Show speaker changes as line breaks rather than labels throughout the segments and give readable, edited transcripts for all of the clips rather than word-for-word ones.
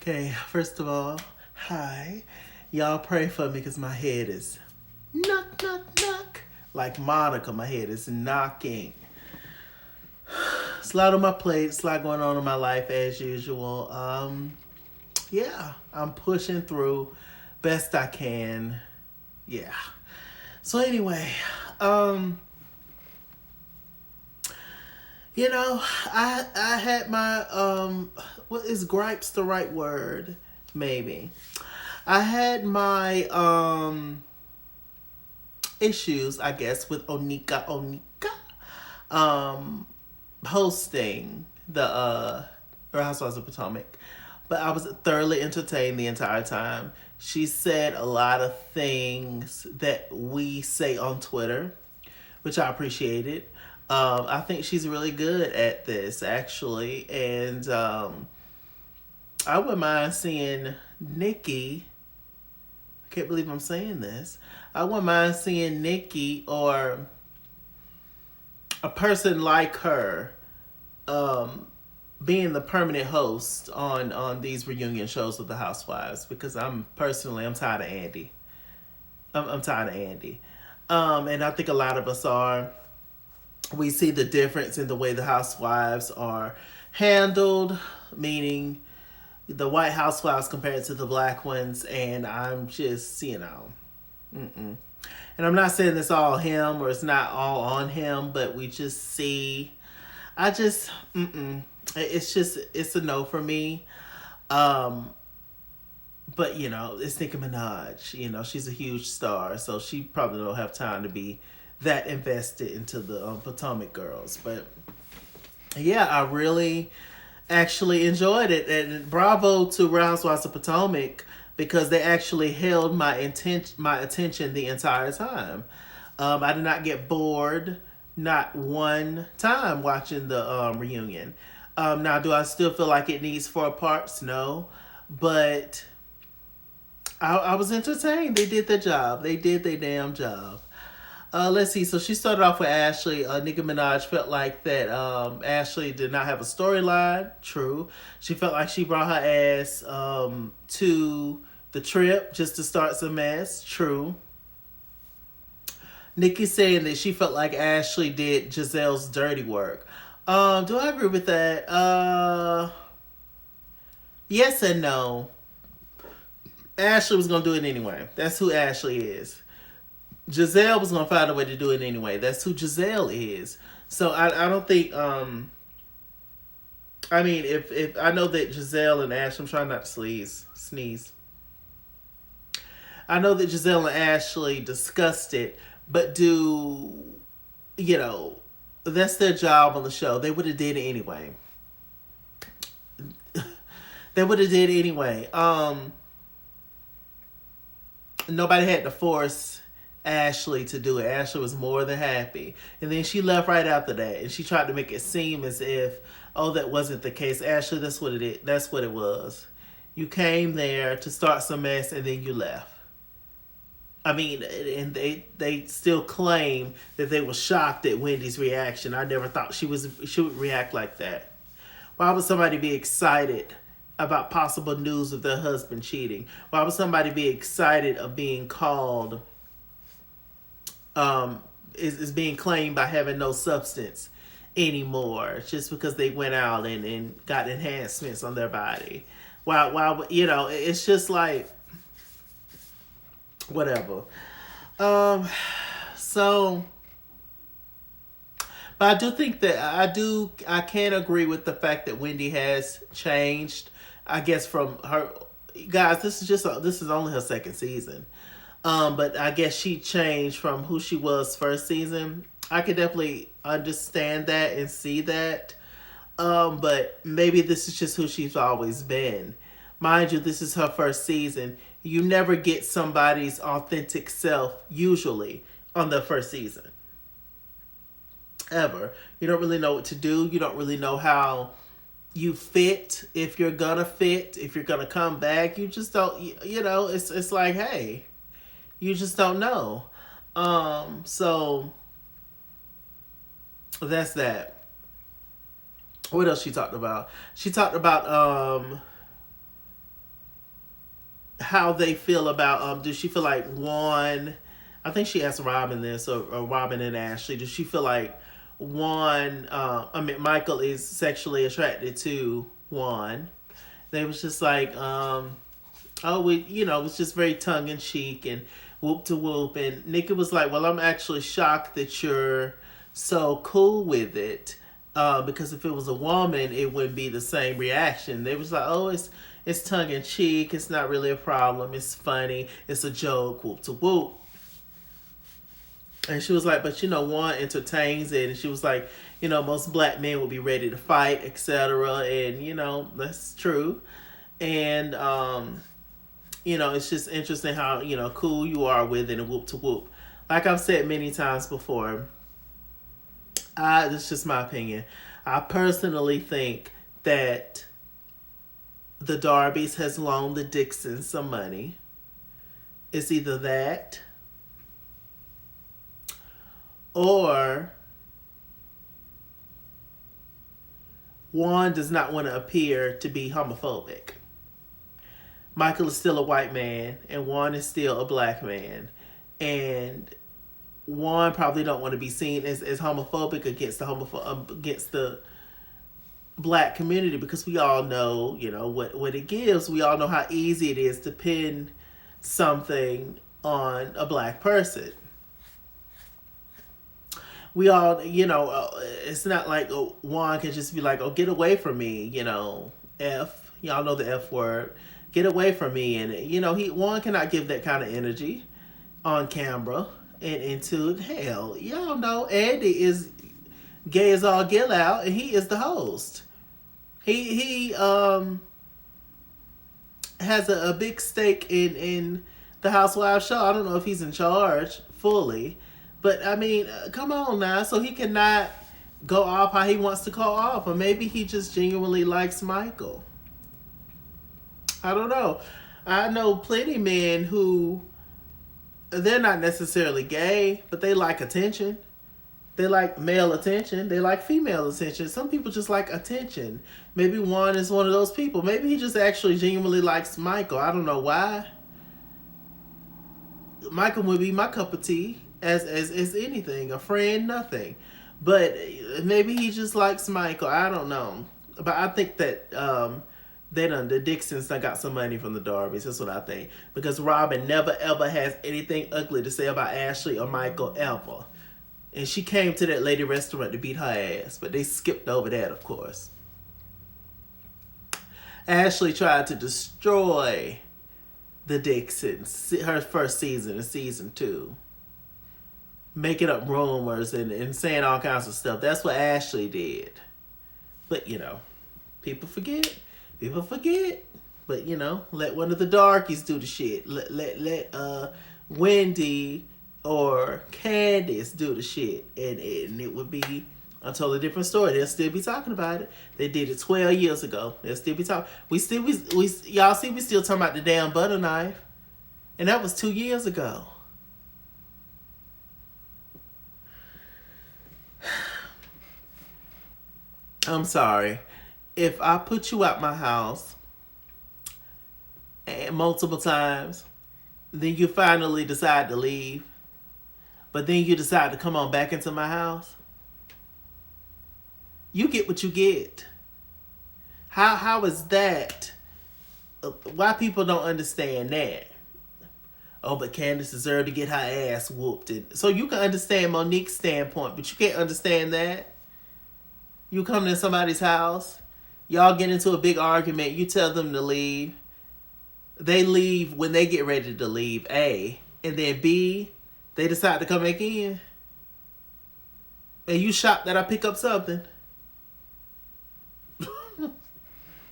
Okay, first of all, hi. Y'all pray for me because my head is knock, knock, knock. Like Monica, my head is knocking. It's a lot on my plate. It's a lot going on in my life as usual. Yeah, I'm pushing through best I can. Yeah. So anyway, um, I had my what is gripes the right word? Maybe. I had my issues, I guess, with Onika hosting the Real Housewives of Potomac. But I was thoroughly entertained the entire time. She said a lot of things that we say on Twitter, which I appreciated. I think she's really good at this, actually. And I wouldn't mind seeing Nicki. I can't believe I'm saying this. I wouldn't mind seeing Nicki or a person like her being the permanent host on these reunion shows with the Housewives, because I'm tired of Andy. I'm tired of Andy. And I think a lot of us are. We see the difference in the way the Housewives are handled, meaning the white housewives compared to the black ones, and I'm just, mm-mm. And I'm not saying it's all him or it's not all on him, but we just see, I just, it's a no for me. But it's Nicki Minaj. She's a huge star, so she probably don't have time to be that invested into the Potomac girls. But yeah, I really actually enjoyed it, and bravo to Real Housewives of Potomac, because they actually held my attention the entire time. I did not get bored, not one time watching the reunion. Now, do I still feel like it needs 4 parts? No, but I was entertained. They did their job. They did their damn job. Let's see. So she started off with Ashley. Nicki Minaj felt like that Ashley did not have a storyline. True. She felt like she brought her ass to the trip just to start some mess. True. Nicki saying that she felt like Ashley did Gizelle's dirty work. Do I agree with that? Yes and no. Ashley was going to do it anyway. That's who Ashley is. Gizelle was going to find a way to do it anyway. That's who Gizelle is. So I don't think, I mean, if I know that Gizelle and Ashley, I'm trying not to sneeze. I know that Gizelle and Ashley discussed it, but that's their job on the show. They would have did it anyway. They would have did it anyway. Nobody had to force Ashley to do it. Ashley was more than happy. And then she left right after that. And she tried to make it seem as if, oh, that wasn't the case. Ashley, that's what it is. That's what it was. You came there to start some mess and then you left. I mean, and they still claim that they were shocked at Wendy's reaction. I never thought she would react like that. Why would somebody be excited about possible news of their husband cheating? Why would somebody be excited of being called is being claimed by having no substance anymore just because they went out and got enhancements on their body? Why it's just like whatever. So, but I do think that I can agree with the fact that Wendy has changed. I guess from her, guys, this is only her second season. But I guess she changed from who she was first season. I could definitely understand that and see that. But maybe this is just who she's always been. Mind you, this is her first season. You never get somebody's authentic self usually on the first season. Ever. You don't really know what to do. You don't really know how you fit, if you're gonna fit, if you're gonna come back. You just don't, it's like, hey, you just don't know. So that's that. What else she talked about? She talked about, how they feel about does she feel like Juan, I think she asked Robyn this, or Robyn and Ashley, does she feel like Juan, Michael is sexually attracted to Juan? They was just like, it was just very tongue in cheek and whoop to whoop. And Nicki was like, well, I'm actually shocked that you're so cool with it. Because if it was a woman, it wouldn't be the same reaction. They was like, oh, it's tongue in cheek. It's not really a problem. It's funny. It's a joke. Whoop to whoop. And she was like, but Juan entertains it. And she was like, most black men would be ready to fight, etc. And, that's true. And, it's just interesting how, cool you are with it and whoop to whoop. Like I've said many times before, this is just my opinion. I personally think that the Darbys has loaned the Dixons some money. It's either that or Juan does not want to appear to be homophobic. Michael is still a white man and Juan is still a black man. And Juan probably don't want to be seen as homophobic against the black community, because we all know, what it gives. We all know how easy it is to pin something on a black person. We all, it's not like Juan can just be like, oh, get away from me, F. Y'all know the F word. Get away from me. And, Juan cannot give that kind of energy on camera. And into hell, y'all know Andy is gay as all get out, and he is the host. He has a big stake in the Housewives show. I don't know if he's in charge fully, but I mean, come on now. So he cannot go off how he wants to go off, or maybe he just genuinely likes Michael. I don't know. I know plenty of men who, they're not necessarily gay, but they like attention. They like male attention. They like female attention. Some people just like attention. Maybe Juan is one of those people. Maybe he just actually genuinely likes Michael. I don't know why. Michael would be my cup of tea as anything. A friend, nothing. But maybe he just likes Michael. I don't know. But I think that the Dixons done got some money from the Darbys. That's what I think. Because Robyn never ever has anything ugly to say about Ashley or Michael ever. And she came to that lady restaurant to beat her ass. But they skipped over that, of course. Ashley tried to destroy the Dixons. Her first season in season 2. Making up rumors and saying all kinds of stuff. That's what Ashley did. But, people forget. People forget. But, let one of the darkies do the shit. Let Wendy or Candiace do the shit. And it would be a totally different story. They'll still be talking about it. They did it 12 years ago. They'll still be talking. Y'all see, we still talking about the damn butter knife. And that was 2 years ago. I'm sorry. If I put you out my house and multiple times, then you finally decide to leave, but then you decide to come on back into my house, you get what you get. How is that? Why people don't understand that? Oh, but Candiace deserved to get her ass whooped. So you can understand Monique's standpoint, but you can't understand that. You come to somebody's house, y'all get into a big argument, you tell them to leave. They leave when they get ready to leave, A. And then B, they decide to come back in. And you shocked that I pick up something?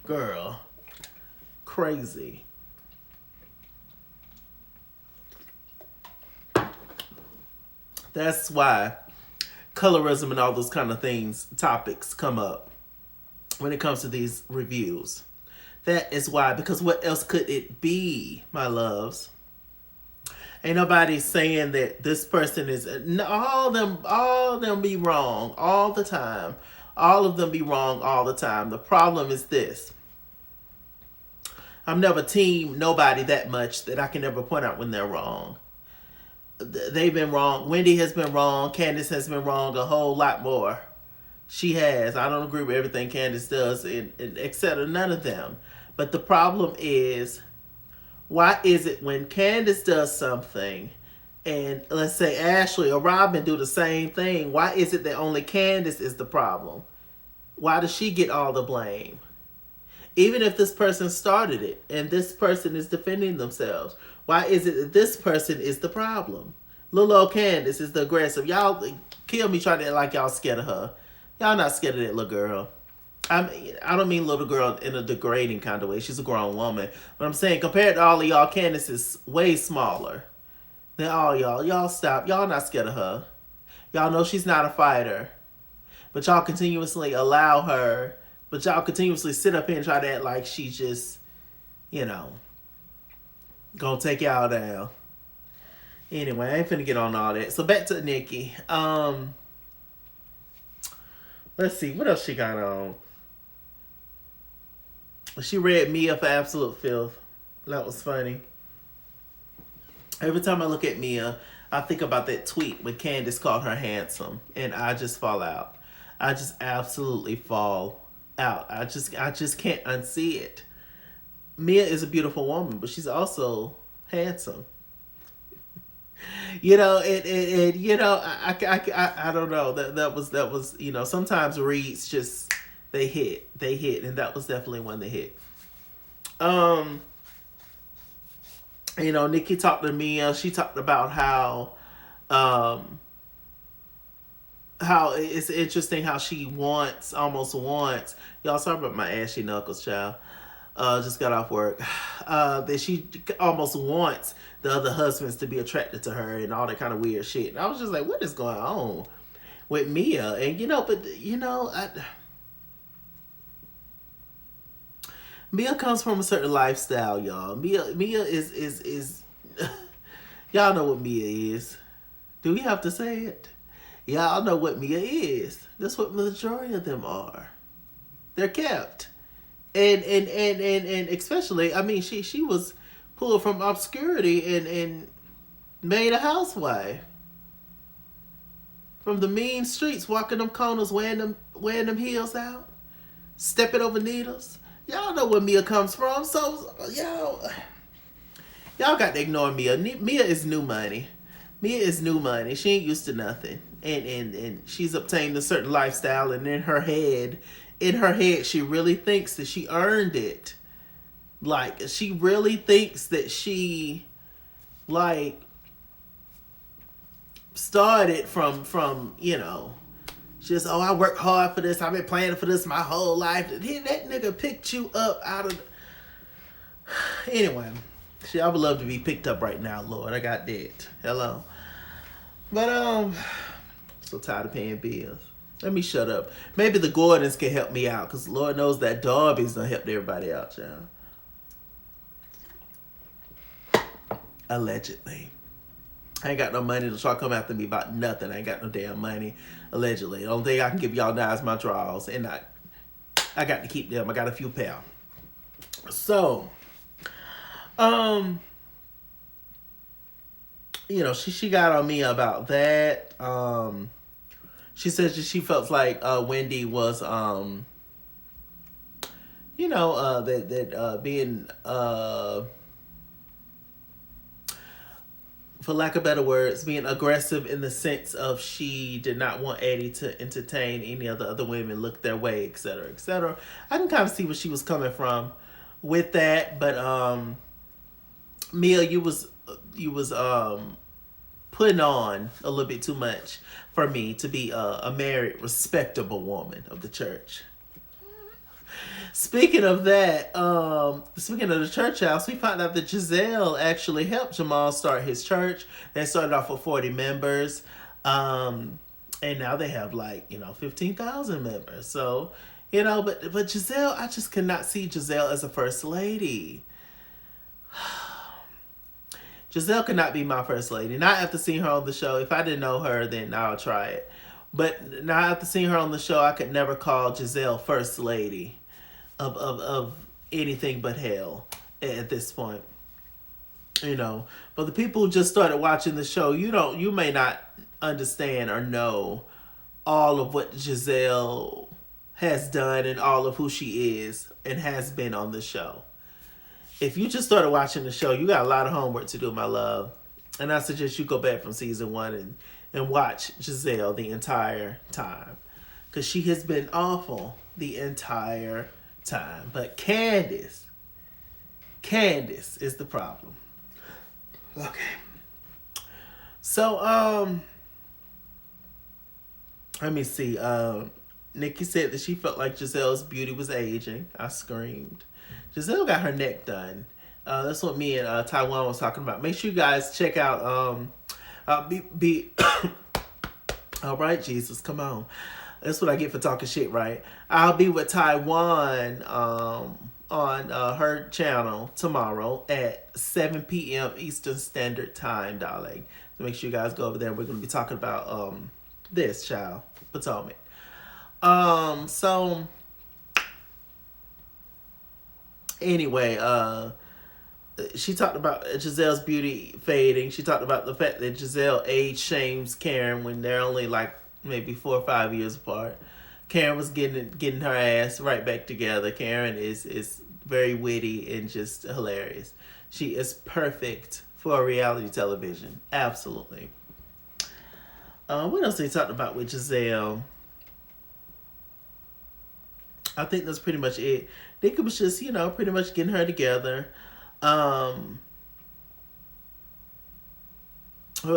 Girl. Crazy. That's why colorism and all those kind of topics come up when it comes to these reviews. That is why, because what else could it be, my loves? Ain't nobody saying that this person is, all of them be wrong all the time. All of them be wrong all the time. The problem is this. I'm never team nobody that much that I can never point out when they're wrong. They've been wrong. Wendy has been wrong. Candiace has been wrong a whole lot more. She has. I don't agree with everything Candiace does, etc. None of them. But the problem is, why is it when Candiace does something, and let's say Ashley or Robyn do the same thing, why is it that only Candiace is the problem? Why does she get all the blame? Even if this person started it and this person is defending themselves, why is it that this person is the problem? Little old Candiace is the aggressive. Y'all kill me trying to act like y'all scared of her. Y'all not scared of that little girl. I don't mean little girl in a degrading kind of way. She's a grown woman. But I'm saying compared to all of y'all, Candiace is way smaller than all y'all. Y'all stop. Y'all not scared of her. Y'all know she's not a fighter. But y'all continuously allow her. But y'all continuously sit up here and try to act like she's just, gonna take y'all down. Anyway, I ain't finna get on all that. So back to Nicki. Let's see, what else she got on? She read Mia for absolute filth. That was funny. Every time I look at Mia, I think about that tweet when Candiace called her handsome, and I just fall out. I just absolutely fall out. I just can't unsee it. Mia is a beautiful woman, but she's also handsome. I don't know. That was sometimes reads just they hit, and that was definitely one that hit. Nicki talked to Mia. She talked about how it's interesting how she almost wants. Y'all sorry about my ashy knuckles, child. Just got off work. That she almost wants the other husbands to be attracted to her and all that kind of weird shit. And I was just like, what is going on with Mia? And Mia comes from a certain lifestyle, y'all. Mia is y'all know what Mia is. Do we have to say it? Y'all know what Mia is. That's what the majority of them are. They're kept. And especially, I mean, she was pulled from obscurity and made a housewife. From the mean streets, walking them corners, wearing them heels out, stepping over needles. Y'all know where Mia comes from, so y'all got to ignore Mia. Mia is new money. Mia is new money. She ain't used to nothing, and she's obtained a certain lifestyle, and in her head, she really thinks that she earned it. Like, she really thinks that she, started from just, I worked hard for this. I've been planning for this my whole life. That nigga picked you up out of... Anyway, I would love to be picked up right now, Lord. I got that. Hello. But, so tired of paying bills. Let me shut up. Maybe the Gordons can help me out, because Lord knows that Darby's done helped everybody out, y'all. Allegedly. I ain't got no money to try to come after me about nothing. I ain't got no damn money. Allegedly. The only thing I can give y'all now is my drawers. And I got to keep them. I got a few pounds. So, she got on me about that. She said that she felt like Wendy was, being, for lack of better words, being aggressive in the sense of she did not want Eddie to entertain any of the other women, look their way, etc., etc. I can kind of see where she was coming from with that, but Mia, you was putting on a little bit too much for me to be a married, respectable woman of the church. Speaking of that, speaking of the church house, we found out that Gizelle actually helped Jamal start his church. They started off with 40 members, and now they have 15,000 members. So, but Gizelle, I just cannot see Gizelle as a first lady. Gizelle could not be my first lady. Not after seeing her on the show. If I didn't know her, then I'll try it. But now after seeing her on the show, I could never call Gizelle first lady of anything but hell. at this point. You know, but the people who just started watching the show, you may not understand or know all of what Gizelle has done and all of who she is and has been on the show. If you just started watching the show, you got a lot of homework to do, my love. And I suggest you go back from season 1 and watch Gizelle the entire time. Because she has been awful the entire time. But Candiace is the problem. Okay. So, let me see. Nicki said that she felt like Gizelle's beauty was aging. I screamed. Gizelle got her neck done. That's what me and Taiwan was talking about. Make sure you guys check out all right, Jesus, come on. That's what I get for talking shit, right? I'll be with Taiwan on her channel tomorrow at 7 p.m. Eastern Standard Time, darling. So make sure you guys go over there. We're going to be talking about this, child, Potomac. So anyway, she talked about Gizelle's beauty fading. She talked about the fact that Gizelle age shames Karen when they're only like maybe 4 or 5 years apart. Karen was getting her ass right back together. Karen is very witty and just hilarious. She is perfect for reality television. Absolutely. What else they talked about with Gizelle? I think that's pretty much it. Nicki was just, pretty much getting her together. Who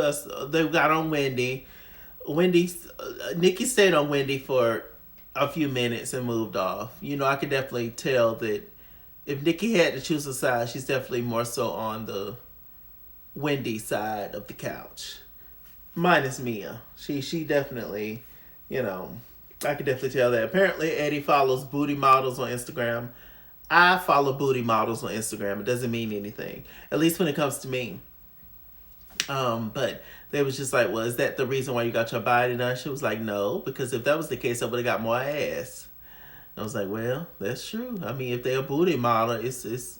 else? They got on Wendy. Nicki stayed on Wendy for a few minutes and moved off. I could definitely tell that if Nicki had to choose a side, she's definitely more so on the Wendy side of the couch. Minus Mia. She definitely, I could definitely tell that. Apparently, Eddie follows booty models on Instagram. I follow booty models on Instagram. It doesn't mean anything. At least when it comes to me. But they was just like, well, is that the reason why you got your body done? She was like, no, because if that was the case, I would have got more ass. I was like, well, that's true. I mean, if they're a booty model, it's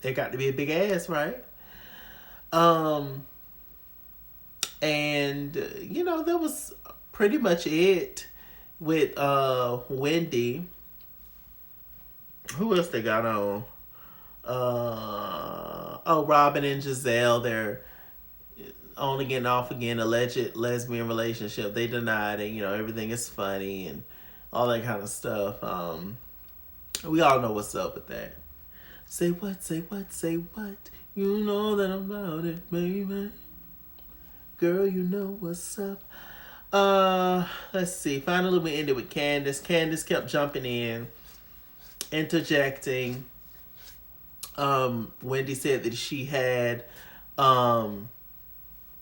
they got to be a big ass, right? And that was pretty much it with Wendy. Who else they got on? Robyn and Gizelle. They're on again, off again, alleged lesbian relationship. They denied it. Everything is funny and all that kind of stuff. We all know what's up with that. Say what, say what, say what. You know that I'm about it, baby. Girl, you know what's up. Let's see. Finally, we ended with Candiace. Candiace kept jumping in, interjecting. Wendy said that she had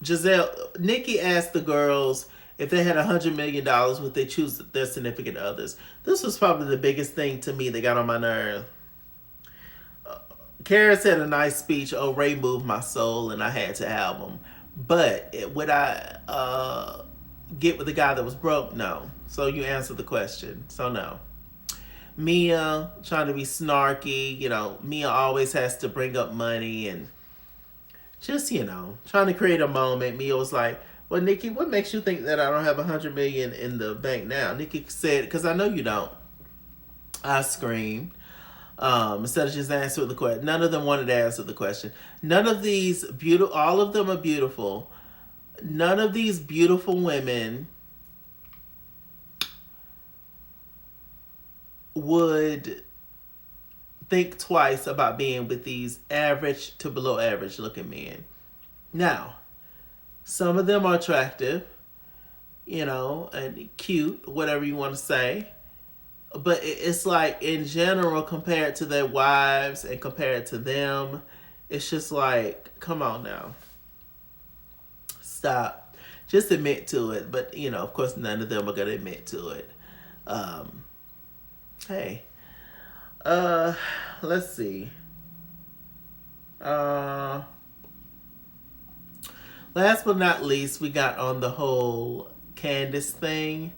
Gizelle. Nicki asked the girls if they had $100 million, would they choose their significant others? This was probably the biggest thing to me that got on my nerve. Kara said a nice speech. Oh, Ray moved my soul, and I had to have him. But would I get with the guy that was broke? No. So you answered the question. So no. Mia trying to be snarky. Mia always has to bring up money and just, trying to create a moment. Mia was like, well, Nicki, what makes you think that I don't have $100 million in the bank now? Nicki said, because I know you don't. I screamed. Instead of just answering the question. None of them wanted to answer the question. None of these all of them are beautiful. None of these beautiful women would think twice about being with these average to below average looking men. Now, some of them are attractive, and cute, whatever you want to say. But it's like, in general, compared to their wives and compared to them, it's just like, come on now. Stop. Just admit to it. But, of course, none of them are going to admit to it. Hey. Let's see. Last but not least, we got on the whole Candiace thing.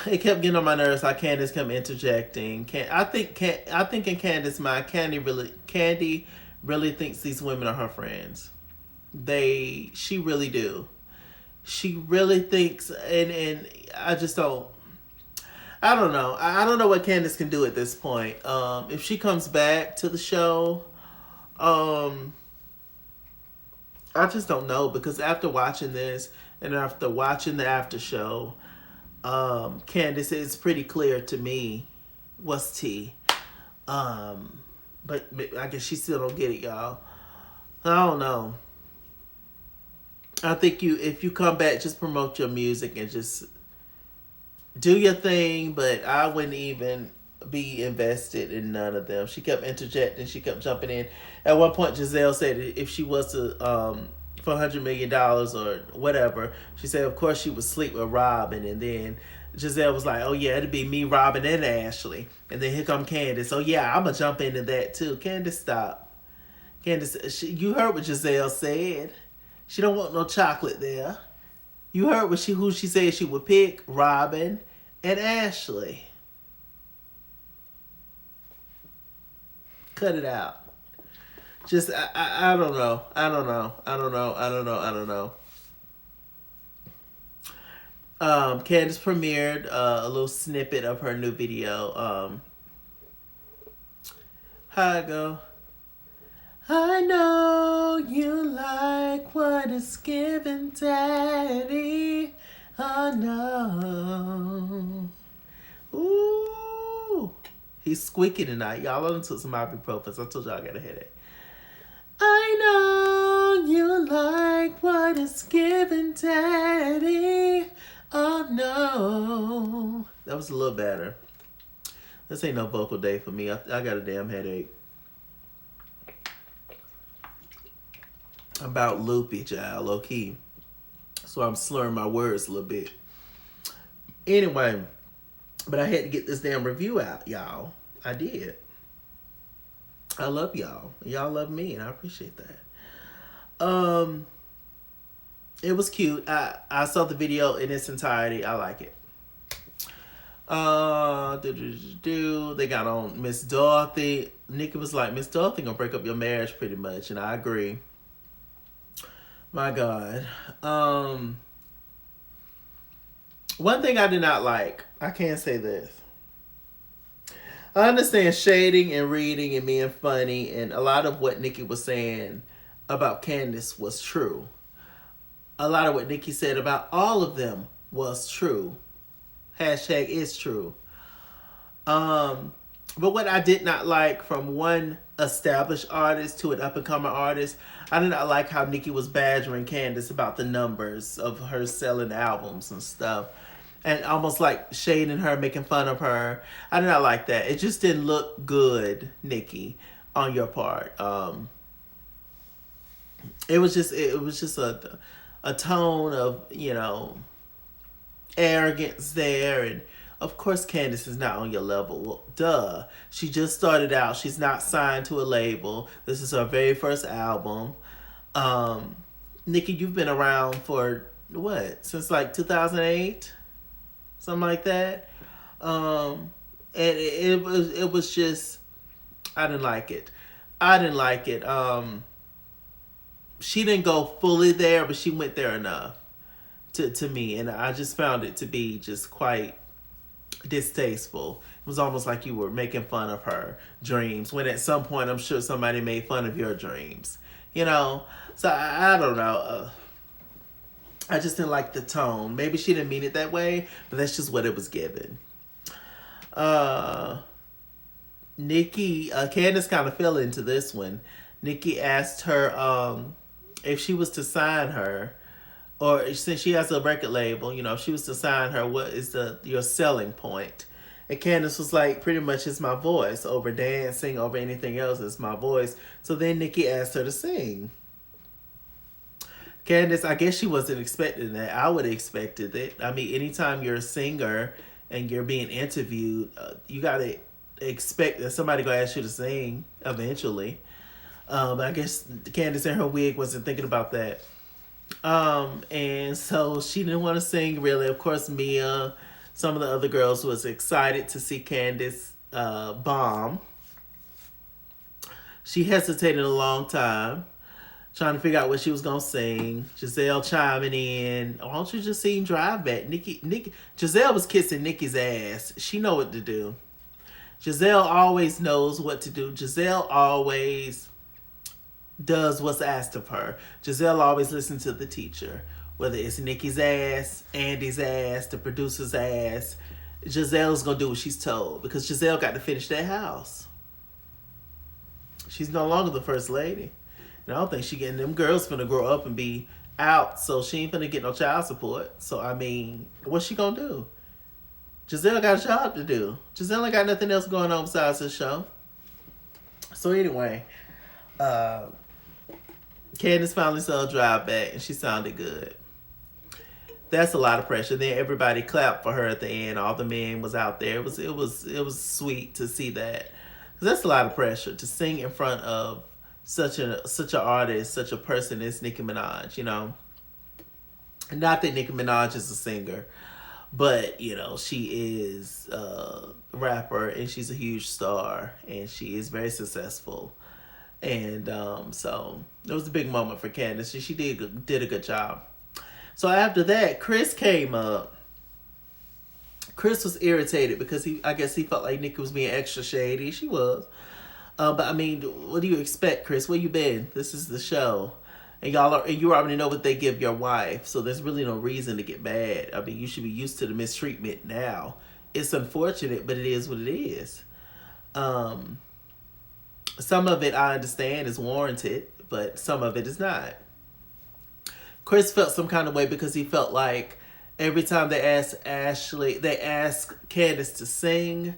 it kept getting on my nerves how Candiace kept interjecting. I think in Candiace's mind, Candy really thinks these women are her friends. She really do. She really thinks, and I just don't. I don't know. I don't know what Candiace can do at this point. If she comes back to the show, I just don't know, because after watching this and after watching the after show, Candiace, it's pretty clear to me what's tea. But I guess she still don't get it, y'all. I don't know. I think if you come back, just promote your music and just do your thing, but I wouldn't even be invested in none of them. She kept interjecting. She kept jumping in. At one point, Gizelle said if she was to, for $100 million or whatever, she said, of course, she would sleep with Robyn. And then Gizelle was like, oh, yeah, it'd be me, Robyn, and Ashley. And then here come Candiace. Oh, yeah, I'm going to jump into that, too. Candiace, stop. Candiace, you heard what Gizelle said. She don't want no chocolate there. You heard who she said she would pick? Robyn and Ashley. Cut it out. Just, I don't know. I don't know. Candiace premiered a little snippet of her new video. How it go? I know you like what is given, Daddy. Oh no. Ooh. He's squeaky tonight. Y'all done took some ibuprofen. I told y'all I got a headache. I know you like what is given, Daddy. Oh no. That was a little better. This ain't no vocal day for me. I got a damn headache. I'm about loopy, child, low key. So I'm slurring my words a little bit. Anyway, but I had to get this damn review out, y'all. I did. I love y'all. Y'all love me, and I appreciate that. It was cute. I saw the video in its entirety. I like it. They got on Miss Dorothy. Nicki was like, Miss Dorothy gonna break up your marriage pretty much, and I agree. My God. One thing I did not like, I can't say this. I understand shading and reading and being funny, and a lot of what Nicki was saying about Candiace was true. A lot of what Nicki said about all of them was true. Hashtag is true. But what I did not like from one established artist to an up-and-coming artist, I did not like how Nicki was badgering Candiace about the numbers of her selling albums and stuff. And almost like shading her, making fun of her. I did not like that. It just didn't look good, Nicki, on your part. It was just a tone of, arrogance there, and of course Candiace is not on your level. Well, duh. She just started out. She's not signed to a label. This is her very first album. Nicki, you've been around for what? Since like 2008? Something like that. And it was just, I didn't like it. She didn't go fully there, but she went there enough to me, and I just found it to be just quite distasteful. It was almost like you were making fun of her dreams, when at some point I'm sure somebody made fun of your dreams. So I don't know. I just didn't like the tone. Maybe she didn't mean it that way, but that's just what it was given. Nicki, Candiace kind of fell into this one. Nicki asked her if she was to sign her, or since she has a record label, if she was to sign her, what is your selling point? And Candiace was like, pretty much it's my voice. Over dancing, over anything else, it's my voice. So then Nicki asked her to sing. Candiace, I guess she wasn't expecting that. I would have expected it. I mean, anytime you're a singer and you're being interviewed, you got to expect that somebody going to ask you to sing eventually. I guess Candiace in her wig wasn't thinking about that. And so she didn't want to sing really. Of course, Mia Some of the other girls was excited to see Candiace bomb. She hesitated a long time, trying to figure out what she was gonna sing. Gizelle chiming in, "Why don't you just sing Drive Back?" Nicki. Gizelle was kissing Nicki's ass. She know what to do. Gizelle always knows what to do. Gizelle always does what's asked of her. Gizelle always listens to the teacher. Whether it's Nicki's ass, Andy's ass, the producer's ass, Giselle's gonna do what she's told because Gizelle got to finish that house. She's no longer the first lady. And I don't think she getting them girls finna grow up and be out, so she ain't finna get no child support. So I mean, what's she gonna do? Gizelle got a job to do. Gizelle ain't got nothing else going on besides this show. So anyway, Candiace finally saw Drive Back and she sounded good. That's a lot of pressure. Then everybody clapped for her at the end. All the men was out there. It was sweet to see that. That's a lot of pressure to sing in front of such an artist, such a person as Nicki Minaj, you know. Not that Nicki Minaj is a singer, but you know, she is a rapper and she's a huge star and she is very successful. And so it was a big moment for Candiace. She did a good job. So after that, Chris came up. Chris was irritated because I guess he felt like Nicki was being extra shady. She was. But I mean, what do you expect, Chris? Where you been? This is the show. And you already know what they give your wife. So there's really no reason to get mad. I mean, you should be used to the mistreatment now. It's unfortunate, but it is what it is. Some of it I understand is warranted, but some of it is not. Chris felt some kind of way because he felt like every time they asked Candiace to sing,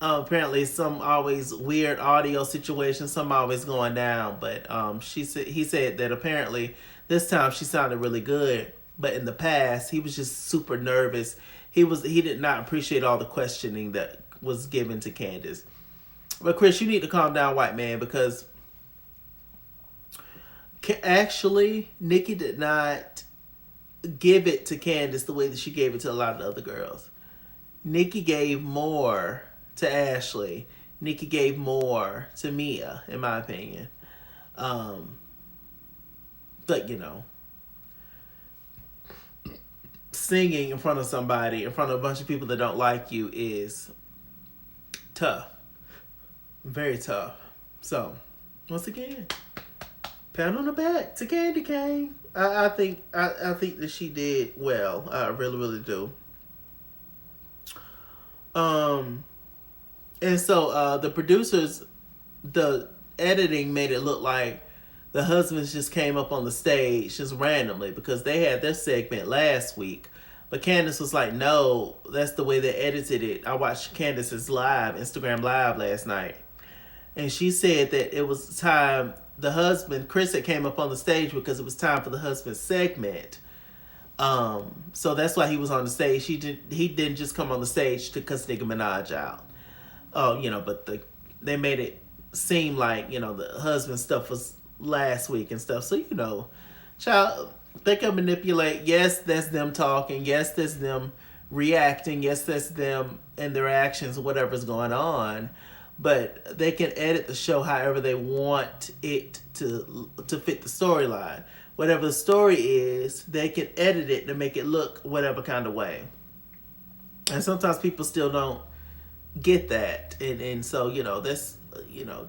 apparently some always weird audio situation, some always going down. But he said that apparently this time she sounded really good, but in the past he was just super nervous. He did not appreciate all the questioning that was given to Candiace. But Chris, you need to calm down, white man, because actually Nicki did not give it to Candiace the way that she gave it to a lot of the other girls. Nicki gave more to Ashley. Nicki gave more to Mia, in my opinion. But you know, singing in front of somebody, in front of a bunch of people that don't like you is tough. Very tough. So, once again, pat on the back to Candy Cane. I think that she did well. I really, really do. And so the producers, the editing made it look like the husbands just came up on the stage just randomly because they had their segment last week. But Candiace was like, no, that's the way they edited it. I watched Candiace's Instagram live last night. And she said that it was time, Chris had came up on the stage because it was time for the husband's segment. So that's why he was on the stage. He didn't just come on the stage to cuss Nicki Minaj out. Oh, you know, but they made it seem like, you know, the husband stuff was last week and stuff. So, you know, child, they can manipulate. Yes, that's them talking. Yes, that's them reacting. Yes, that's them and their actions, whatever's going on. But they can edit the show however they want it to fit the storyline. Whatever the story is, they can edit it to make it look whatever kind of way. And sometimes people still don't get that. And so, you know, that's, you know,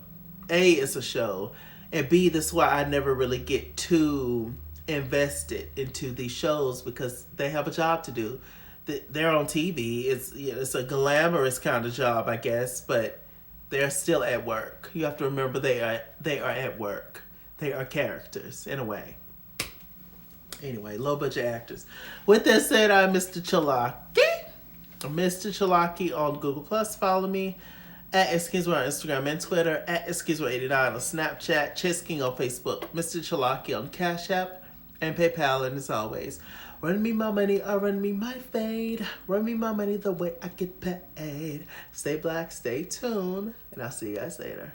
A, it's a show. And B, that's why I never really get too invested into these shows because they have a job to do. They're on TV. It's a glamorous kind of job, I guess, but they're still at work. You have to remember they are at work. They are characters in a way. Anyway, low budget actors. With that said, I'm MrChalaki. MrChalaki on Google Plus. Follow me at Eskizwa on Instagram and Twitter, at Eskizwa89 on Snapchat, Chess King on Facebook, MrChalaki on Cash App and PayPal. And as always, run me my money or run me my fade. Run me my money the way I get paid. Stay black, stay tuned, and I'll see you guys later.